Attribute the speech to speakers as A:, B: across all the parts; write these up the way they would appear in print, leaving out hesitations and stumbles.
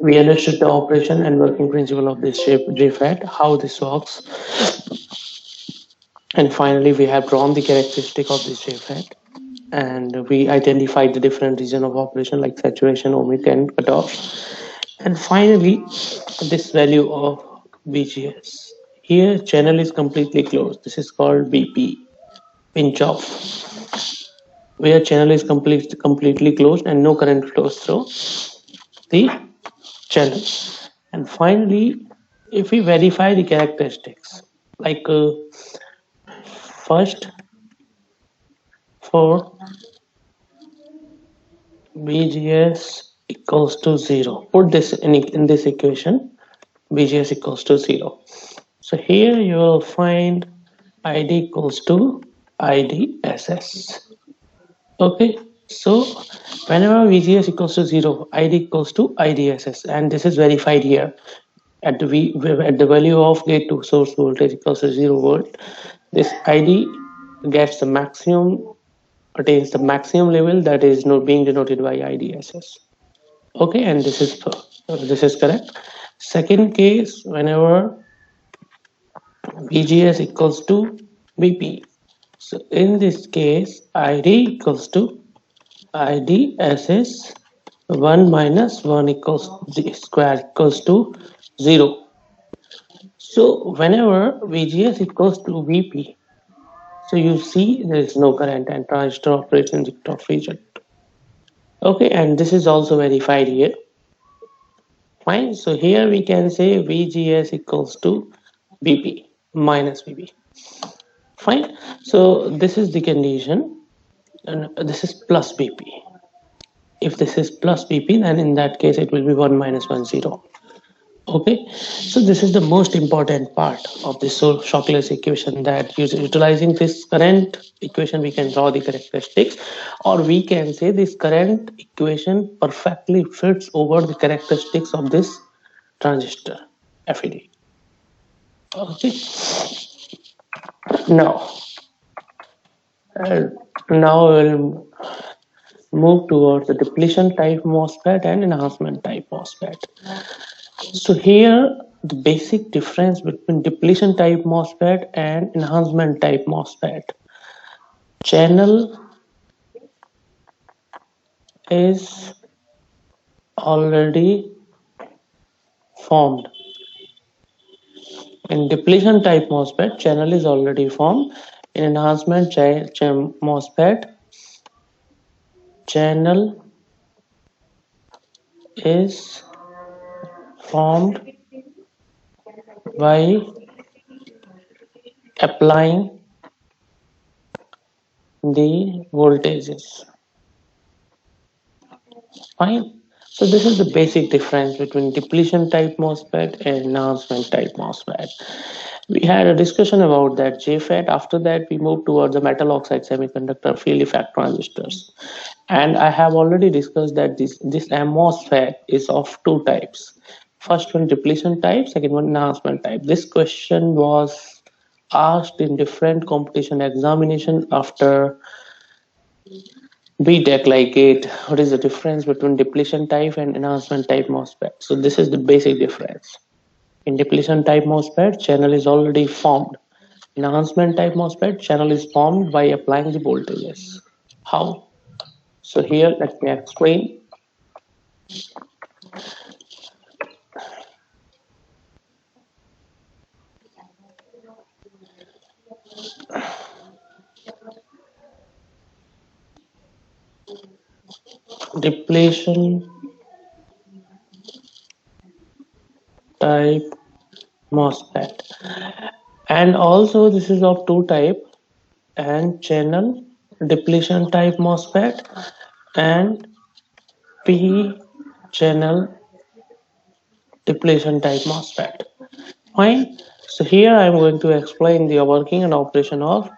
A: We understood the operation and working principle of this JFET, how this works, and finally we have drawn the characteristic of this JFET, and we identified the different region of operation like saturation, omit, and cutoff, and finally this value of VGS. Here channel is completely closed. This is called BP, pinch off, where channel is completely closed and no current flows through the channel. And finally, if we verify the characteristics, like first for VGS equals to 0, put this in this equation, VGS equals to 0. So here you will find ID equals to IDSS. Okay, so whenever VGS equals to 0, ID equals to IDSS, and this is verified here. At the value of gate to source voltage equals to 0 volt, this ID gets the maximum, attains the maximum level, that is not being denoted by IDSS. Okay, and this is correct. Second case, whenever VGS equals to VP. So in this case, ID equals to IDSS 1 minus 1 equals the square equals to 0. So whenever VGS equals to VP, so you see there is no current and transistor operates in the cutoff region. Okay, and this is also verified here. Fine, so here we can say VGS equals to VP minus VP. Fine, so this is the condition, and this is plus VP. If this is plus VP, then in that case it will be 1 minus 1 0. Okay, so this is the most important part of this Shockley's equation, that utilizing this current equation we can draw the characteristics, or we can say this current equation perfectly fits over the characteristics of this transistor FET. Okay, now now we'll move towards the depletion type MOSFET and enhancement type MOSFET. So here the basic difference between depletion type MOSFET and enhancement type MOSFET. Channel is already formed. In depletion type MOSFET, channel is already formed. In enhancement MOSFET, channel is formed by applying the voltages. Fine. So this is the basic difference between depletion type MOSFET and enhancement type MOSFET. We had a discussion about that JFET. After that, we moved towards the metal oxide semiconductor field effect transistors. And I have already discussed that this MOSFET is of two types. First one depletion type, second one enhancement type. This question was asked in different competition examination after BTech, like it. What is the difference between depletion type and enhancement type MOSFET? So this is the basic difference. In depletion type MOSFET, channel is already formed. In enhancement type MOSFET, channel is formed by applying the voltages. How? So here, let me explain. Depletion type MOSFET, and also this is of two type, and channel depletion type MOSFET and P channel depletion type MOSFET. Fine. So here I am going to explain the working and operation of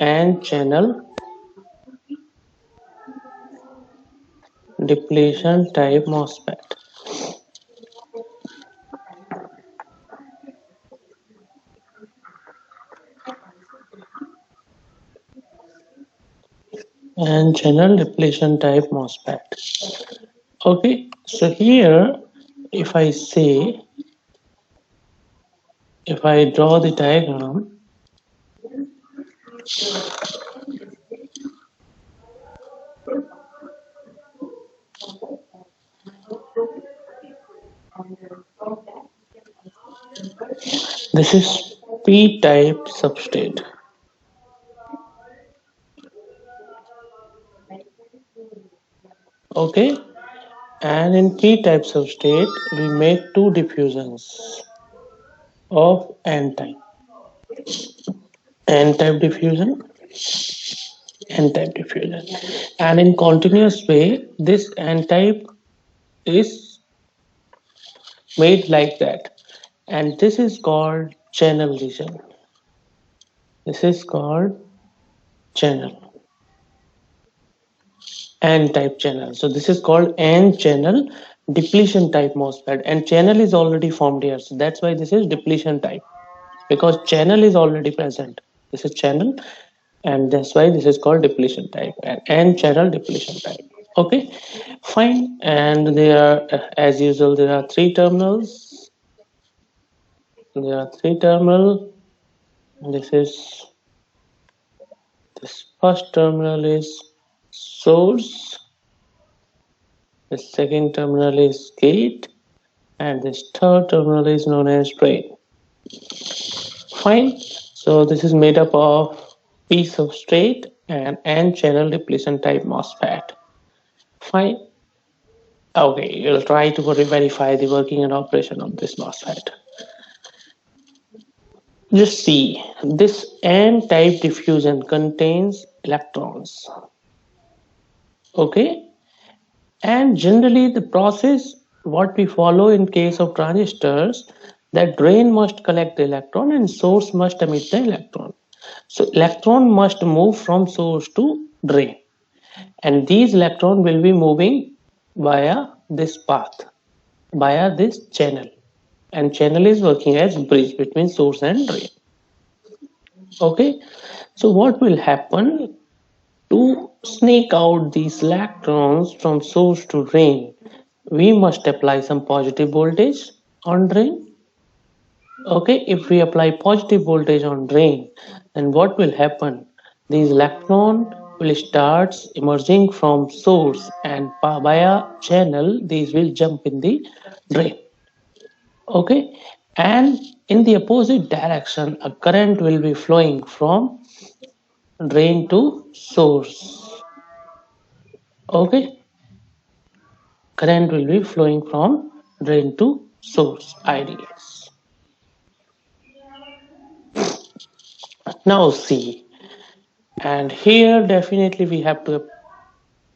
A: N channel depletion type MOSFET. And channel depletion type MOSFET. Okay, so here if I say, if I draw the diagram, this is p-type substrate. Okay, and in p-type substrate we make two diffusions of n-type. N-type diffusion, N-type diffusion, and in continuous way this N-type is made like that, and this is called channel region. This is called channel, N-type channel. So this is called N-channel depletion type MOSFET, and channel is already formed here, so that's why this is depletion type, because channel is already present. This is channel, and that's why this is called depletion type, and N-channel depletion type. Okay, fine. And there are, as usual, there are three terminals. There are three terminal. This is, this first terminal is source. The second terminal is gate, and this third terminal is known as drain. Fine. So this is made up of P substrate and N-channel depletion type MOSFET. Fine. Okay, we'll try to verify the working and operation of this MOSFET. Just see, this N-type diffusion contains electrons. Okay, and generally the process what we follow in case of transistors, that drain must collect the electron and source must emit the electron. So electron must move from source to drain, and these electron will be moving via this path, via this channel, and channel is working as bridge between source and drain. Okay, so what will happen to sneak out these electrons from source to drain? We must apply some positive voltage on drain. Okay, if we apply positive voltage on drain, then what will happen? These electrons will start emerging from source, and via channel these will jump in the drain. Okay, and in the opposite direction a current will be flowing from drain to source. Okay, current will be flowing from drain to source, IDS. Now see, and here definitely we have to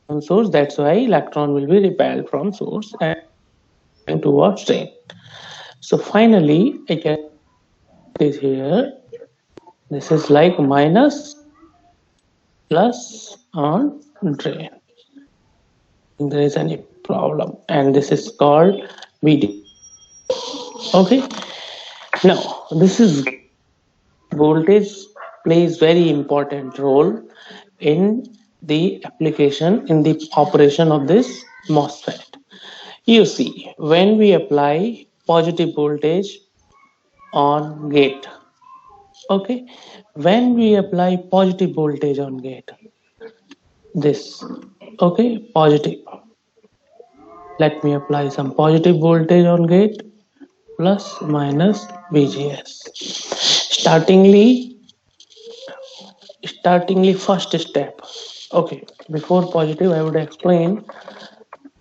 A: on source, that's why electron will be repelled from source and towards drain. So finally I get this here, this is like minus plus on drain. There is any problem, and this is called VD. Okay, now this is voltage plays very important role in the application, in the operation of this MOSFET. You see, when we apply positive voltage on gate, okay, when we apply positive voltage on gate, this, okay, positive, let me apply some positive voltage on gate, plus minus VGS. Startingly first step. Okay, before positive I would explain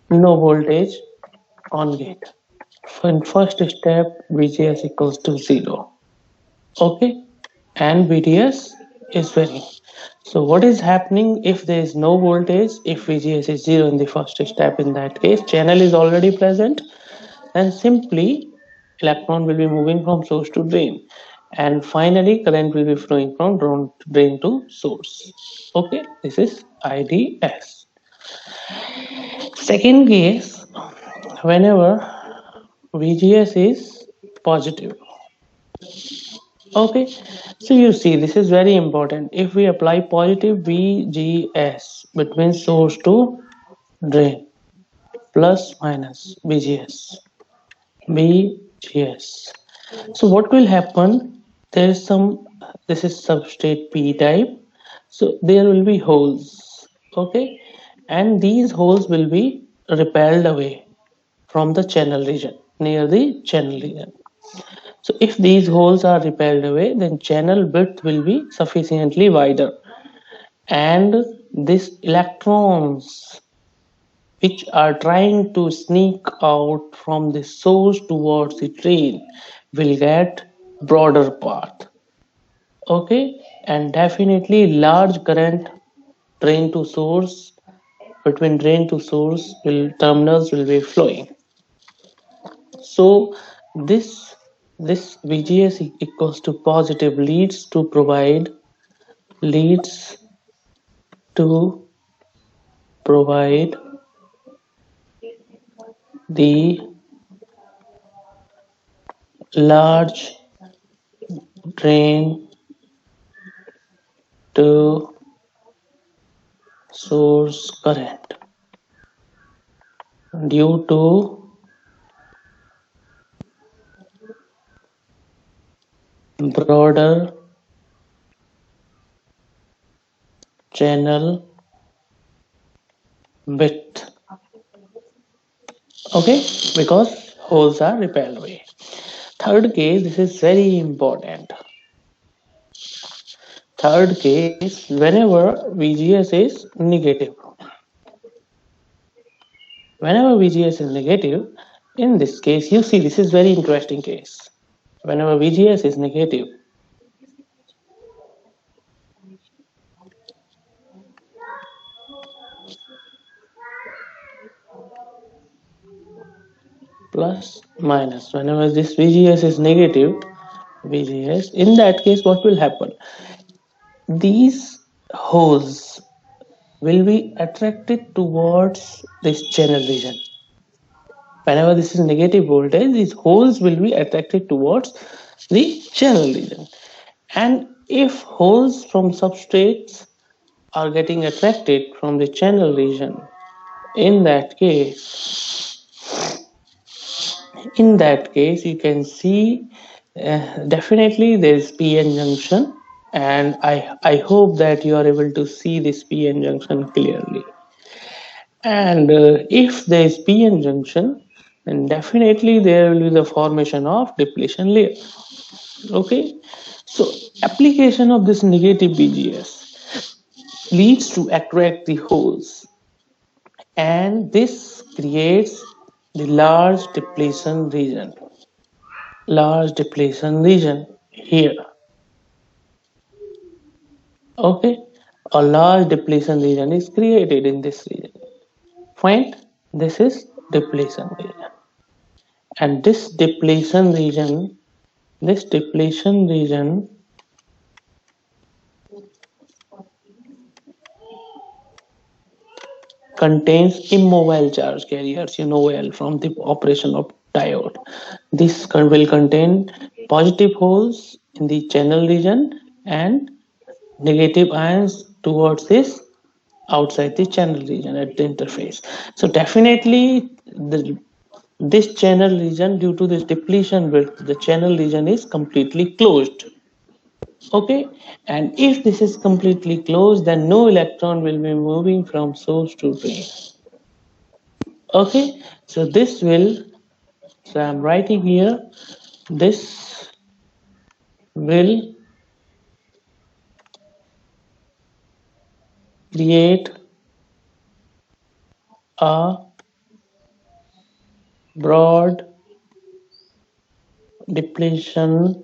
A: no voltage on gate. In first step VGS equals to 0. Okay, and VDS is varying. So what is happening if there is no voltage? If VGS is 0 in the first step, in that case channel is already present, and simply electron will be moving from source to drain, and finally current will be flowing from drain to source. Okay, this is IDS. Second case, whenever VGS is positive. Okay, so you see this is very important. If we apply positive VGS between source to drain, plus minus VGS, BGS. So what will happen? There is some. This is substrate P type. So there will be holes. Okay, and these holes will be repelled away from the channel region, near the channel region. So if these holes are repelled away, then channel width will be sufficiently wider, and these electrons which are trying to sneak out from the source towards the drain will get broader path. Okay, and definitely large current drain to source, between drain to source will terminals will be flowing. So this VGS equals to positive leads to provide the large drain to source current due to broader channel width. Okay, because holes are repelled away. Third case, this is very important. Third case, whenever VGS is negative. Whenever VGS is negative, in this case, you see this is very interesting case. Whenever VGS is negative, plus minus, whenever this VGS is negative, VGS, in that case, what will happen? These holes will be attracted towards this channel region. Whenever this is negative voltage, these holes will be attracted towards the channel region. And if holes from substrates are getting attracted from the channel region, in that case you can see definitely there is PN junction, and I hope that you are able to see this PN junction clearly. And if there is PN junction, then definitely there will be the formation of depletion layer. Okay, so application of this negative BGS leads to attract the holes, and this creates the large depletion region here. Okay, a large depletion region is created in this region. Fine, this is depletion region, and this depletion region contains immobile charge carriers, you know well from the operation of diode. This will contain positive holes in the channel region and negative ions towards this outside the channel region at the interface. So definitely this channel region, due to this depletion width, the channel region is completely closed. Okay, and if this is completely closed, then no electron will be moving from source to drain. Okay, so I'm writing here, this will create a broad depletion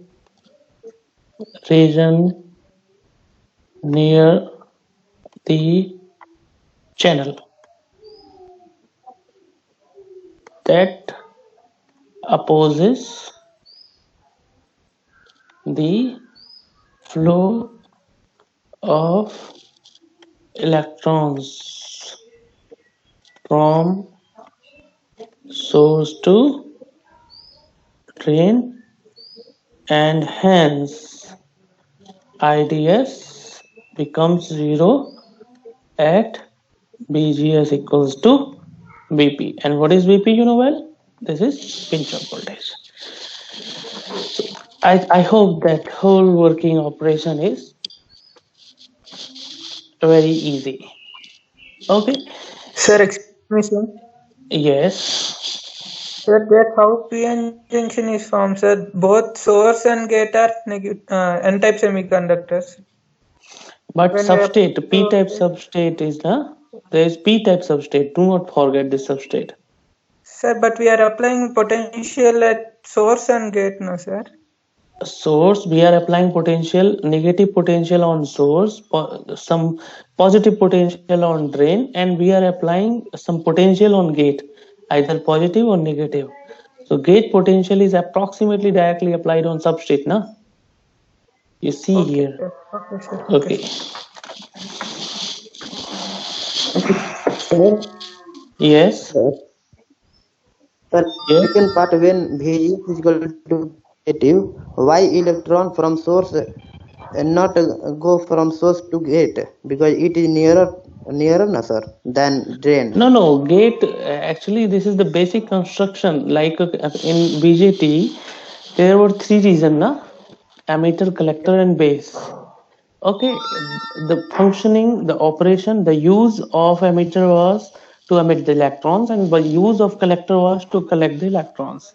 A: region near the channel that opposes the flow of electrons from source to drain, and hence IDS becomes 0 at BGS equals to BP. And what is BP, you know well? This is pinch off voltage. So I hope that whole working operation is very easy. Okay.
B: Sir, excuse me, sir.
A: Yes.
B: Sir, that's how PN junction is formed, sir. Both source and gate are N-type semiconductors.
A: But
B: When we apply
A: substrate,
B: the
A: p-type
B: voltage,
A: substrate is the there is p-type substrate. Do not forget this substrate.
B: sir, but we are applying potential at source and gate, no, sir.
A: Source, we are applying potential, negative potential on source, some positive potential on drain, and we are applying some potential on gate, either positive or negative. So gate potential is approximately directly applied on substrate, na? You see
B: Okay,
A: here.
B: sir. Okay, sir. Okay.
A: Okay.
C: Sir,
A: Yes.
C: sir, sir,
A: Yes.
C: second part when Vg is equal to negative, why electron from source and not go from source to gate because it is nearer na, sir, than drain.
A: No, no, gate, actually, this is the basic construction. Like in BJT, there were three regions, na? Emitter, collector, and base. Okay, the functioning, the operation, the use of emitter was to emit the electrons, and the use of collector was to collect the electrons.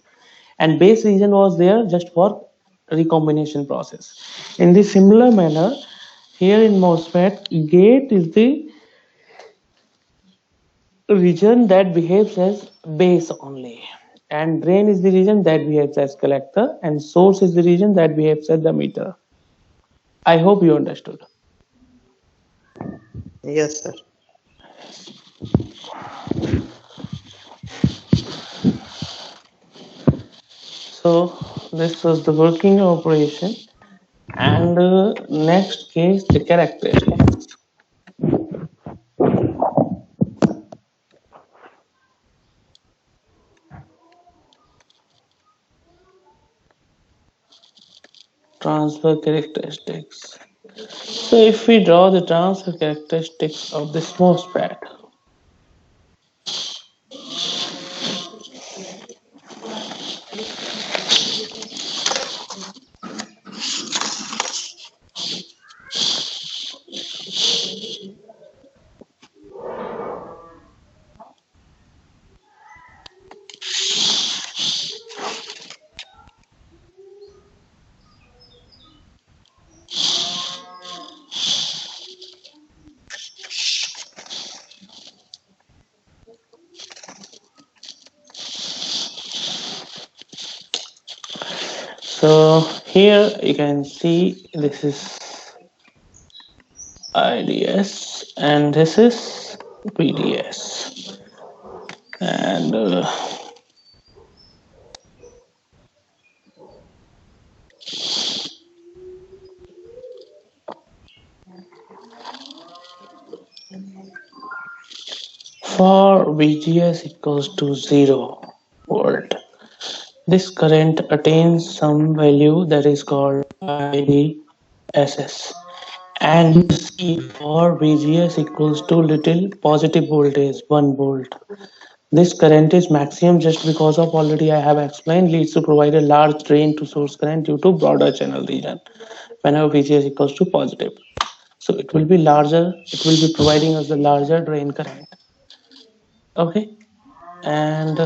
A: And base region was there just for recombination process. In the similar manner, here in MOSFET, gate is the region that behaves as base only, and drain is the region that behaves as collector, and source is the region that behaves as the emitter. I hope you understood.
C: Yes, sir.
A: So this was the working operation, and next case the characteristics. Transfer characteristics. So if we draw the transfer characteristics of this MOSFET, so here you can see this is IDS and this is VDS, and for VGS equals to 0 volt, this current attains some value that is called IDSS. And you see for VGS equals to little positive voltage 1 volt. This current is maximum just because of already I have explained leads to provide a large drain to source current due to broader channel region whenever VGS equals to positive. So it will be larger, it will be providing us the larger drain current. Okay, and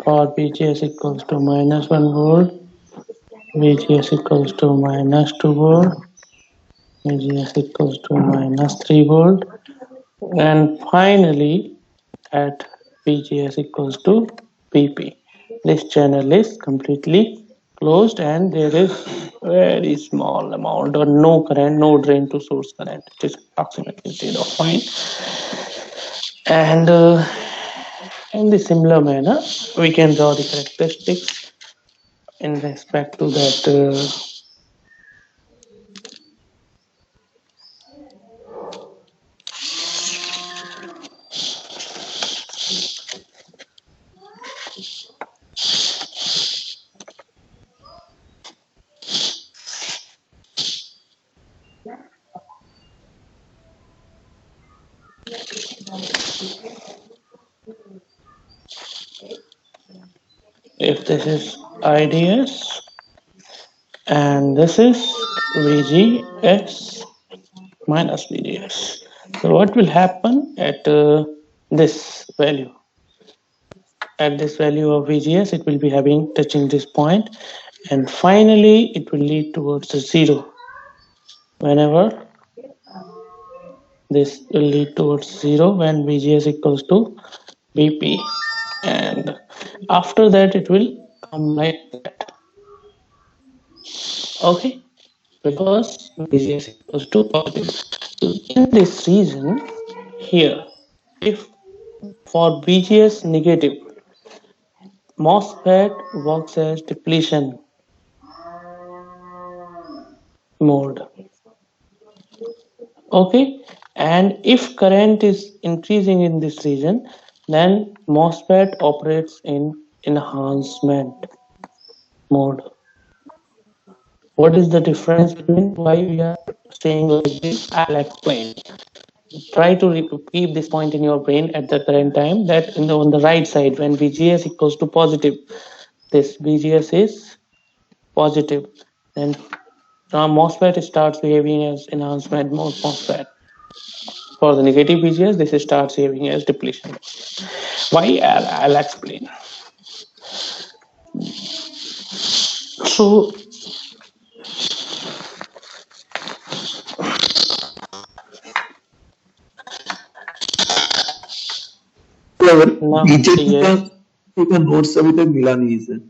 A: for VGS equals to minus 1 volt, VGS equals to minus 2 volt, VGS equals to minus 3 volt, and finally at VGS equals to VP. This channel is completely closed and there is very small amount or no current, no drain to source current. It is approximately 0. Fine. And in the similar manner, we can draw the characteristics in respect to that If this is IDS and this is VGS minus VGS. So what will happen at this value? At this value of VGS, it will be having touching this point, and finally it will lead towards the 0. Whenever this will lead towards 0 when VGS equals to VP, and after that it will come like that. Okay, because VGS equals to positive. So in this region here, if for VGS negative, MOSFET works as depletion mode. Okay, and if current is increasing in this region, then MOSFET operates in enhancement mode. What is the difference between why we are saying like this? I'll explain. Try to keep this point in your brain at the current time, that on the right side, when VGS equals to positive, this VGS is positive, then MOSFET starts behaving as enhancement mode MOSFET. For the negative VGS, this starts behaving as depletion. Why? I'll explain. So now,
D: BJP
A: yes.
D: का notes अभी तक मिला नहीं है sir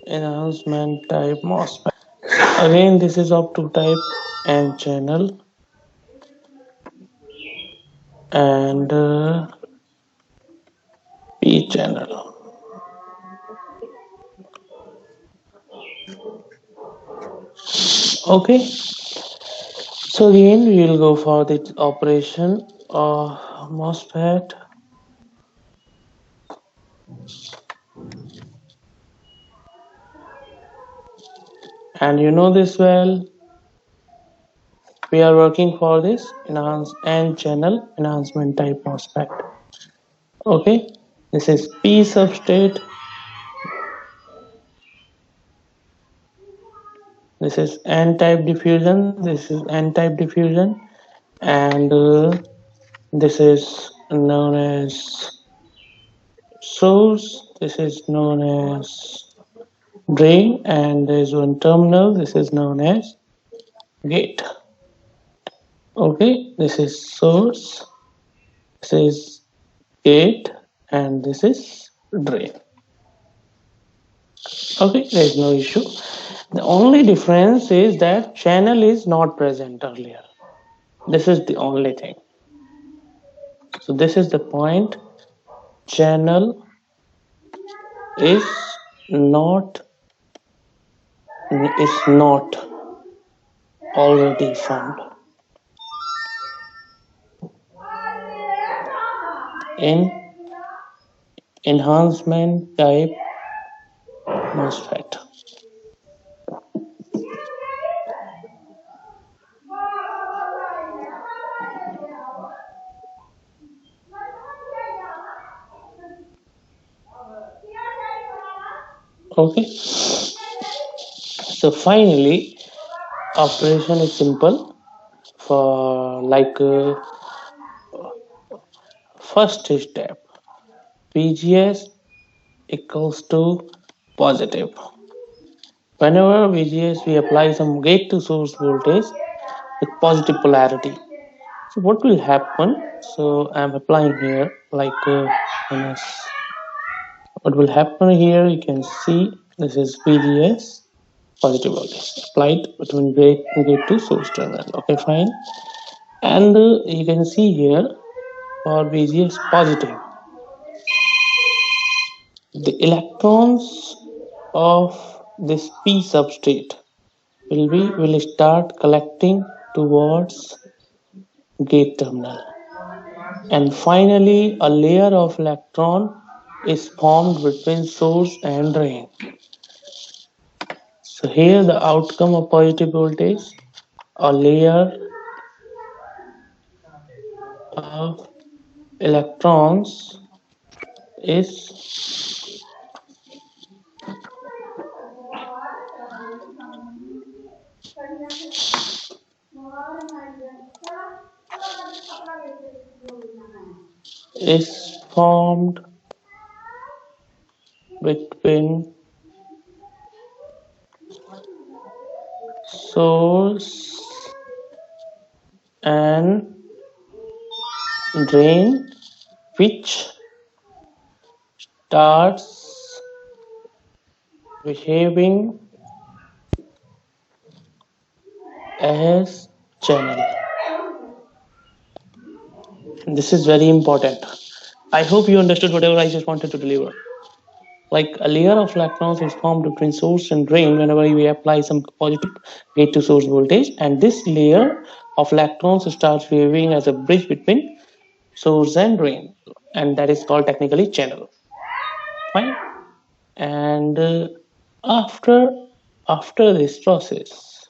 A: Enhancement type MOSFET. Again, this is of two type, N channel and P channel. Okay, so again we will go for the operation of MOSFET. And you know this well, we are working for this N channel enhancement type MOSFET. Okay, this is P substrate, this is N-type diffusion, this is N-type diffusion, and this is known as source, this is known as drain, and there is one terminal, this is known as gate. Okay, this is source, this is gate, and this is drain. Okay, there is no issue. The only difference is that channel is not present earlier. This is the only thing. So this is the point. Channel is not already found in enhancement type MOSFET. Okay, so finally operation is simple. For like first step, VGS equals to positive. Whenever VGS, we apply some gate to source voltage with positive polarity. So what will happen? So I'm applying here like what will happen here, you can see this is VGS positive voltage applied between gate to source terminal. Okay, fine. And you can see here for VGS positive, the electrons of this P substrate will start collecting towards gate terminal, and finally a layer of electron is formed between source and drain. So here the outcome of positive voltage, a layer of electrons is formed between source and drain, which starts behaving as channel. And this is very important. I hope you understood whatever I just wanted to deliver. Like a layer of electrons is formed between source and drain whenever we apply some positive gate to source voltage, and this layer of electrons starts behaving as a bridge between source and drain, and that is called technically channel. Fine. And after this process,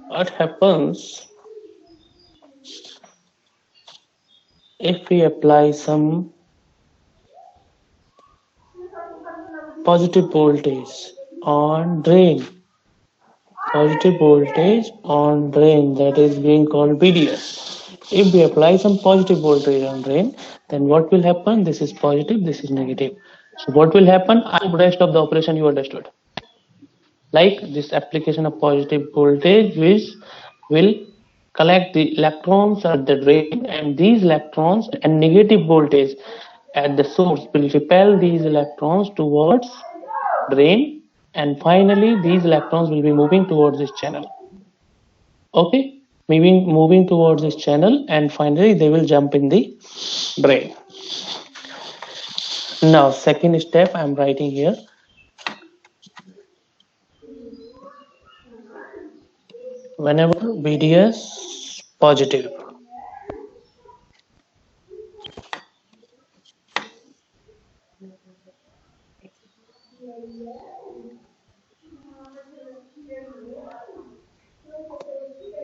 A: what happens if we apply some positive voltage on drain? Positive voltage on drain, that is being called VDS. If we apply some positive voltage on drain, then what will happen? This is positive, this is negative. So what will happen? I hope rest of the operation you understood. Like this application of positive voltage which will collect the electrons at the drain, and these electrons and negative voltage at the source will repel these electrons towards drain, and finally these electrons will be moving towards this channel. Okay, moving towards this channel, and finally they will jump in the drain. Now second step I am writing here. Whenever VDS positive,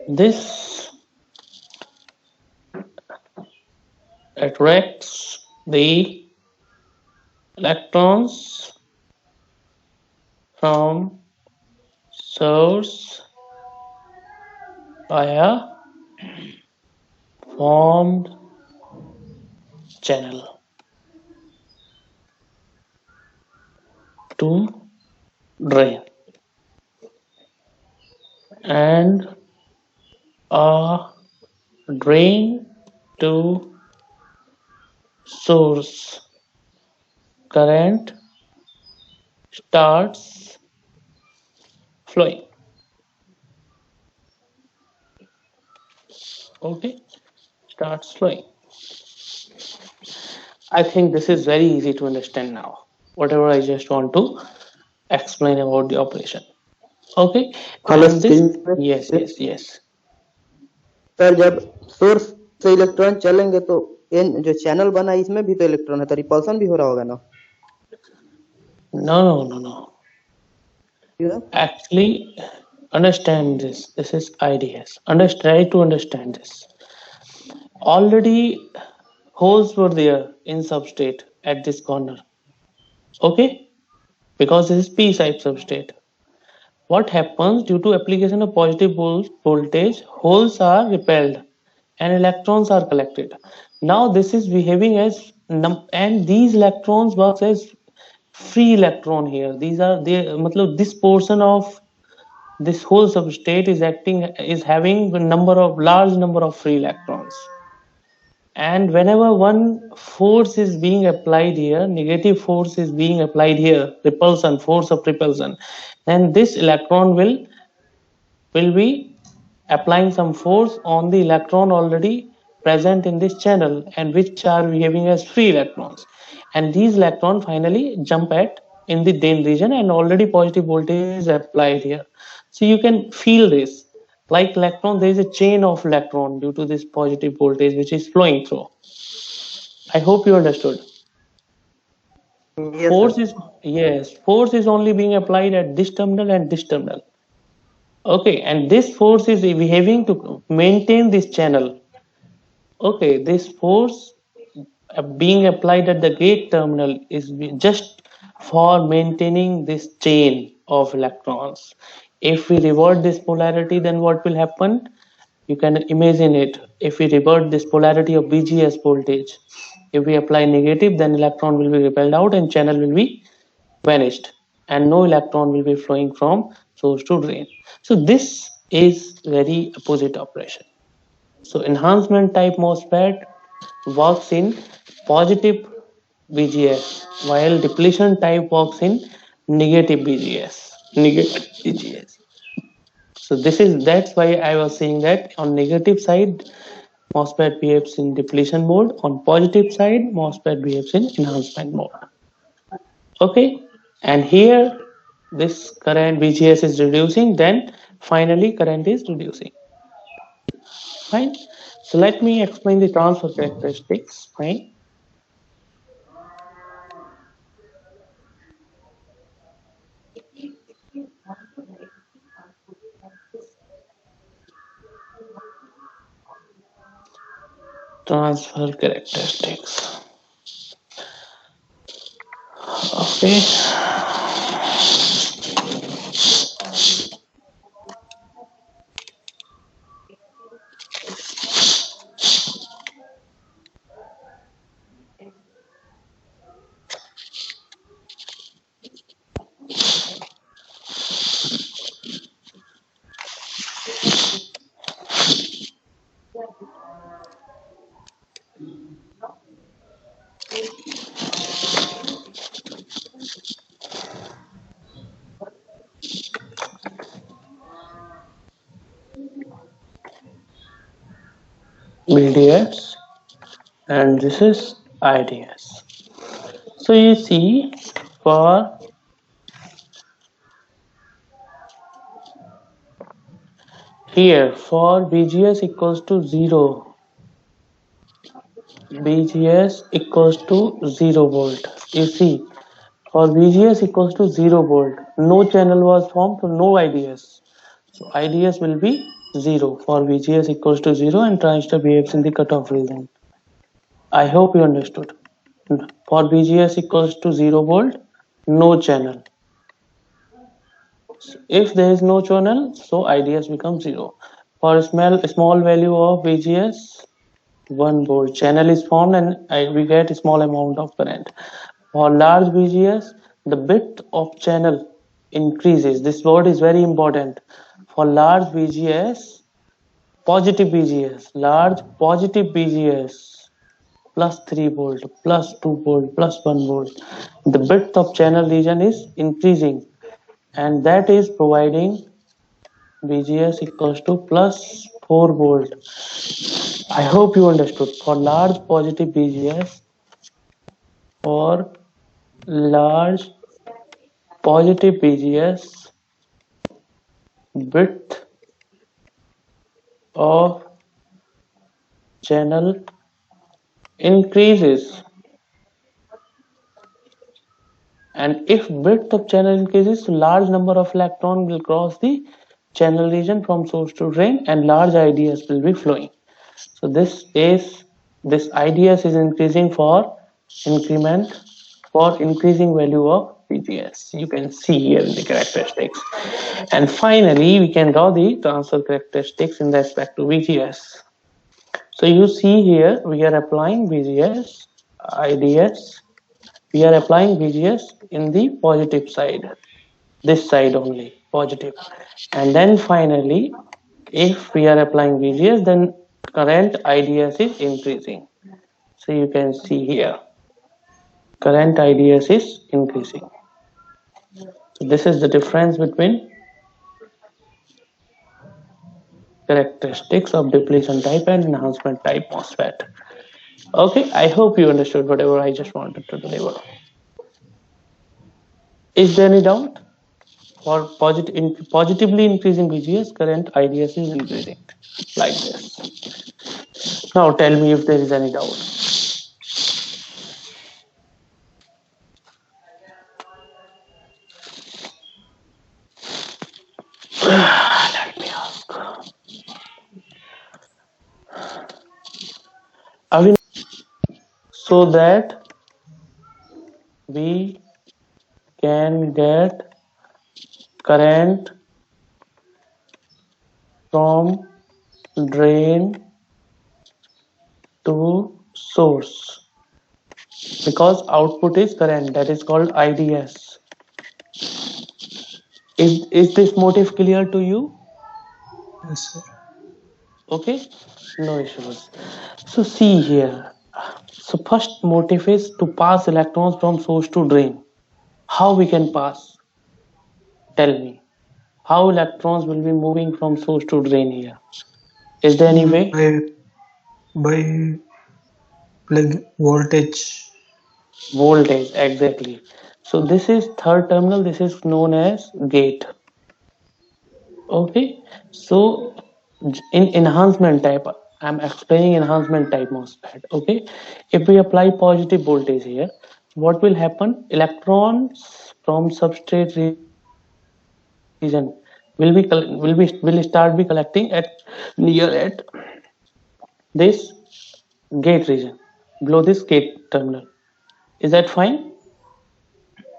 A: this attracts the electrons from source via formed channel to drain, and a drain to source current starts flowing. Okay, starts flowing. I think this is very easy to understand now, whatever I just want to explain about the operation. Okay, and this, yes.
C: Sir जब source से electron चलेंगे तो इन जो channel बना इसमें भी तो electron है, तो रिपल्सन भी हो रहा होगा ना?
A: No. Actually, understand this. This is IDS. Try to understand this. Already holes were there in substrate at this corner. Okay, because this is p-type substrate. What happens due to application of positive voltage? Holes are repelled and electrons are collected. Now this is behaving as and these electrons works as free electron here. These are this portion of this whole substrate is having large number of free electrons. And whenever one force is being applied here, negative force is being applied here, repulsion, force of repulsion, then this electron will be applying some force on the electron already present in this channel, and which are behaving as free electrons, and these electrons finally jump in the drain region, and already positive voltage is applied here. So you can feel this, like electron, there is a chain of electron due to this positive voltage which is flowing through. I hope you understood.
C: Yes,
A: Force
C: sir.
A: is force is only being applied at this terminal and this terminal. Okay, and this force is behaving to maintain this channel. Okay, this force being applied at the gate terminal is just for maintaining this chain of electrons. If we revert this polarity, then what will happen? You can imagine it. If we revert this polarity of BGS voltage, if we apply negative, then electron will be repelled out and channel will be vanished, and no electron will be flowing from source to drain. So this is very opposite operation. So enhancement type MOSFET works in positive BGS, while depletion type works in negative BGS. Negative BGS. So that's why I was saying that on negative side MOSFET behaves in depletion mode, on positive side MOSFET behaves in enhancement mode. Okay, and here this current BGS is reducing, then finally current is reducing. Fine. So let me explain the transfer characteristics. Fine. Transfer characteristics. Okay. BDS and this is IDS. So you see for here for BGS equals to 0, BGS equals to 0 volt. You see for BGS equals to 0 volt, no channel was formed, so no IDS. So IDS will be 0 for BGS equals to 0 and transistor behaves in the cutoff region. I hope you understood. For BGS equals to 0 volt, no channel. If there is no channel, so IDS becomes 0. For a small value of BGS, 1 volt channel is formed and we get a small amount of current. For large BGS, the width of channel increases. This word is very important. For large BGS, positive BGS, large positive BGS, plus 3 volt, plus 2 volt, plus 1 volt. The width of channel region is increasing, and that is providing BGS equals to plus 4 volt. I hope you understood. For large positive BGS, for large positive BGS, width of channel increases, and if width of channel increases, large number of electrons will cross the channel region from source to drain and large IDS will be flowing. So this IDS is increasing for increasing value of BGS. You can see here in the characteristics. And finally, we can draw the transfer characteristics in respect to BGS. So you see here, we are applying BGS, IDS. We are applying BGS in the positive side, this side only, positive. And then finally, if we are applying BGS, then current IDS is increasing. So you can see here, current IDS is increasing. So this is the difference between characteristics of depletion type and enhancement type MOSFET. Okay, I hope you understood whatever I just wanted to deliver. Is there any doubt? For positively increasing BGS, current IDS is increasing like this. Now tell me if there is any doubt. so that we can get current from drain to source, because output is current, that is called IDS. Is this motive clear to you?
B: Yes, sir.
A: Okay, no issues. So see here, so first motive is to pass electrons from source to drain. How we can pass? Tell me. How electrons will be moving from source to drain here? Is there any way?
B: By plug voltage.
A: Voltage, exactly. So this is third terminal, this is known as gate. Okay, so in enhancement type, I'm explaining enhancement type MOSFET. Okay, if we apply positive voltage here, what will happen? Electrons from substrate region will start be collecting at near at this gate region, below this gate terminal. Is that fine?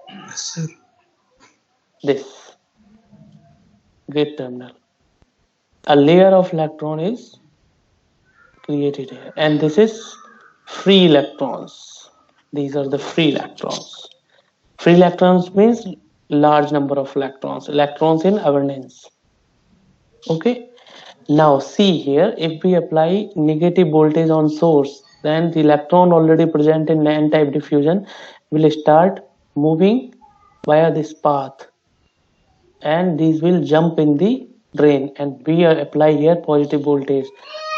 B: Yes, sir.
A: This gate terminal. A layer of electron is created here, and this is free electrons. These are the free electrons. Free electrons means large number of electrons, electrons in abundance. Okay, now see here, if we apply negative voltage on source, then the electron already present in n-type diffusion will start moving via this path, and these will jump in the drain, and we apply here positive voltage,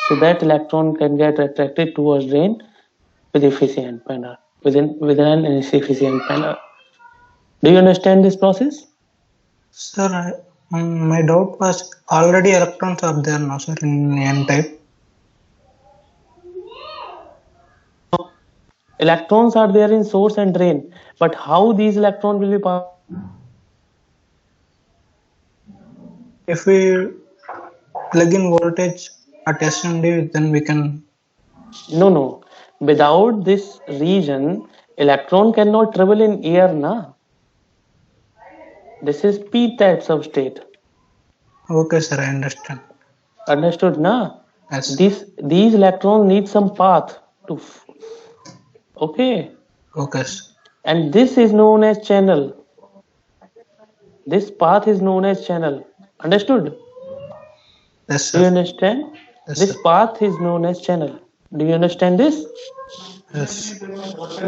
A: so that electron can get attracted towards drain with efficient manner, within an efficient manner. Do you understand this process?
B: Sir, my doubt was already electrons are there now, sir, in n-type.
A: Electrons are there in source and drain, but how these electrons will be passed?
B: If we plug in voltage at S and D, then we can.
A: No. Without this region, electron cannot travel in air, na? This is p-type substrate.
B: Okay, sir, I understand.
A: Understood, na?
B: Yes.
A: These electrons need some path to. Okay.
B: Okay, sir.
A: And this is known as channel. This path is known as channel. Understood?
B: Yes, sir.
A: Do you understand?
B: Yes,
A: This
B: sir.
A: path is known as channel. Do you understand this?
B: Yes.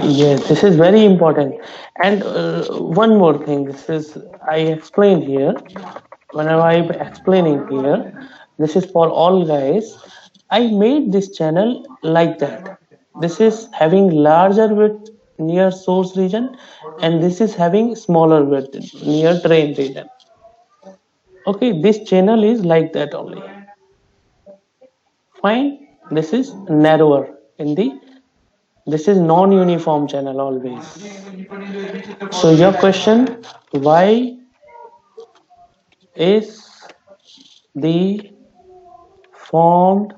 A: Yes, this is very important. And one more thing, this is I explained here. Whenever I'm explaining here, this is for all guys. I made this channel like that. This is having larger width near source region, and this is having smaller width near drain region. Okay, this channel is like that only. Fine. This is narrower in the. This is non-uniform channel always. So your question, why is the formed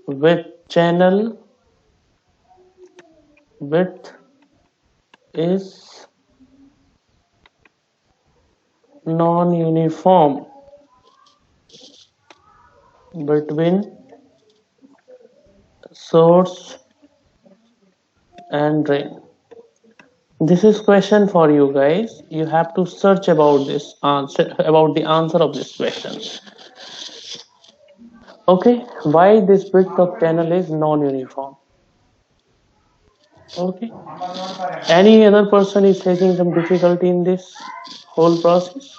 A: with channel width is non-uniform between source and drain? This is question for you guys. You have to search about this answer, about the answer of this question. Okay, why this width of channel is non-uniform? Okay, any other person is facing some difficulty in this whole process?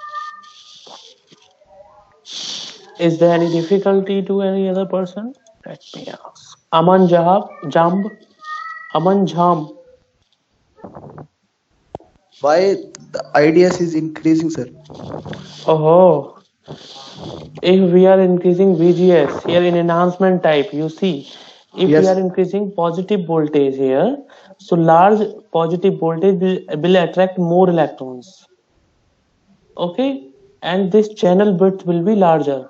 A: Is there any difficulty to any other person? Let me ask. Aman Jamb, Aman Jam.
D: Why the IDS is increasing, sir?
A: Oh, if we are increasing VGS here in enhancement type, you see, if
D: Yes.
A: we are increasing positive voltage here, so large positive voltage will attract more electrons. Okay, and this channel width will be larger.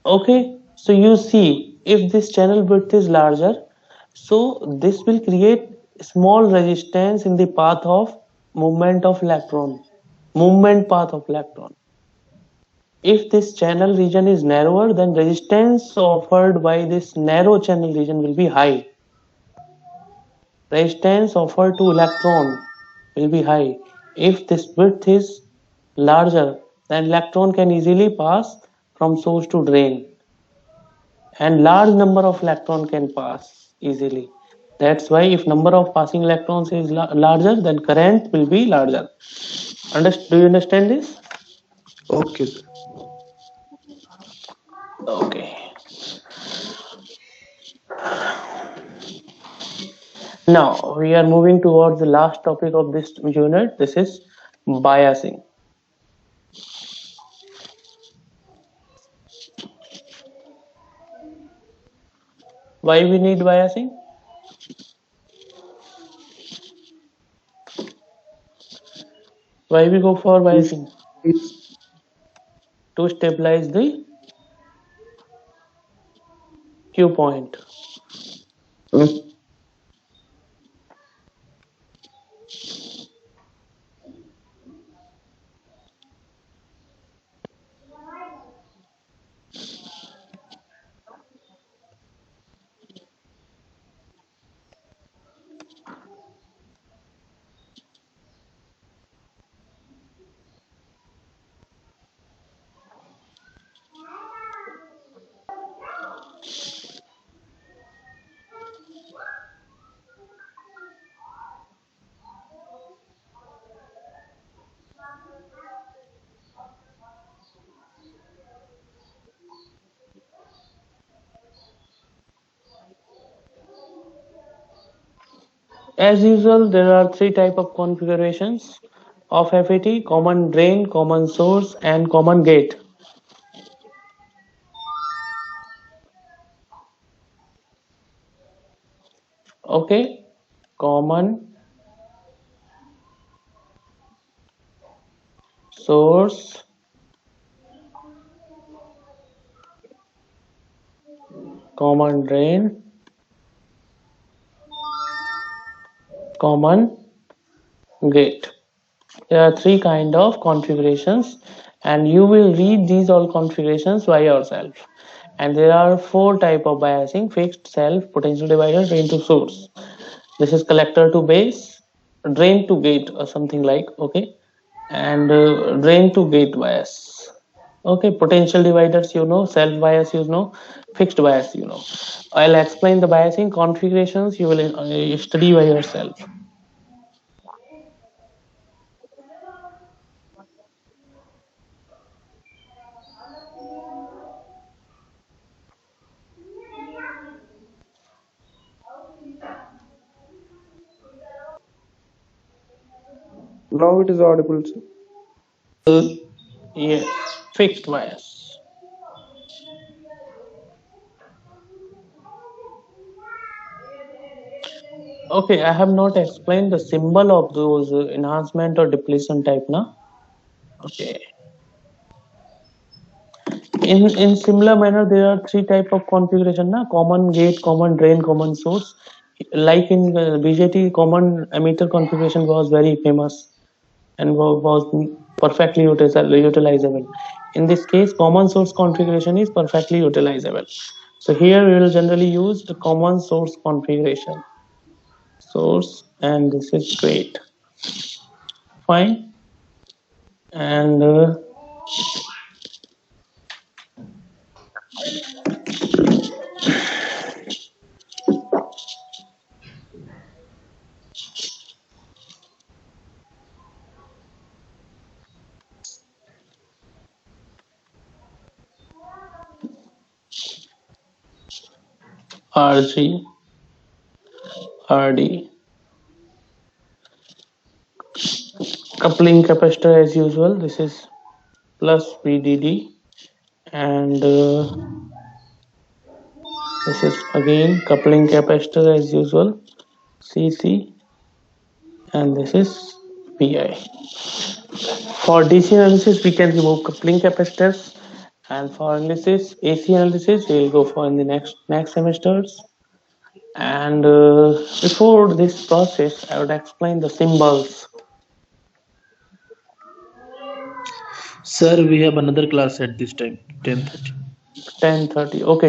A: Okay, so you see, if this channel width is larger, So this will create small resistance in the path of movement of electron, movement path of electron. If this channel region is narrower, then resistance offered by this narrow channel region will be high. Resistance offered to electron will be high. If this width is larger, then electron can easily pass from source to drain, and large number of electron can pass easily. That's why if number of passing electrons is larger, then current will be larger. Do you understand this?
D: Okay, sir.
A: Okay. Now we are moving towards the last topic of this unit. This is biasing. Why we need biasing? Why we go for biasing? To stabilize the Q point. As usual, there are three type of configurations of FET: common drain, common source, and common gate. Okay, common source, common drain, common gate. There are three kind of configurations, and you will read these all configurations by yourself. And there are four type of biasing: fixed, self, potential divider, drain to source. This is collector to base, drain to gate, or something like, okay, and drain to gate bias. Okay, potential dividers you know, self bias you know, fixed bias you know. I'll explain the biasing configurations. You will study by yourself.
B: Now it is audible, sir.
A: Yes, fixed bias. Okay, I have not explained the symbol of those enhancement or depletion type now. Okay. In similar manner, there are three type of configuration na: common gate, common drain, common source. Like in BJT, common emitter configuration was very famous and was perfectly utilizable. In this case, common source configuration is perfectly utilizable. So here we will generally use the common source configuration. Source, and this is great. Fine. And RG, RD, coupling capacitor as usual. This is plus VDD, and this is again coupling capacitor as usual, CC, and this is PI. For DC analysis, we can remove coupling capacitors, and for analysis, AC analysis, we will go for in the next semesters. And before this process, I would explain the symbols.
D: Sir, we have another class at this time, 10:30.
A: 10:30. Okay.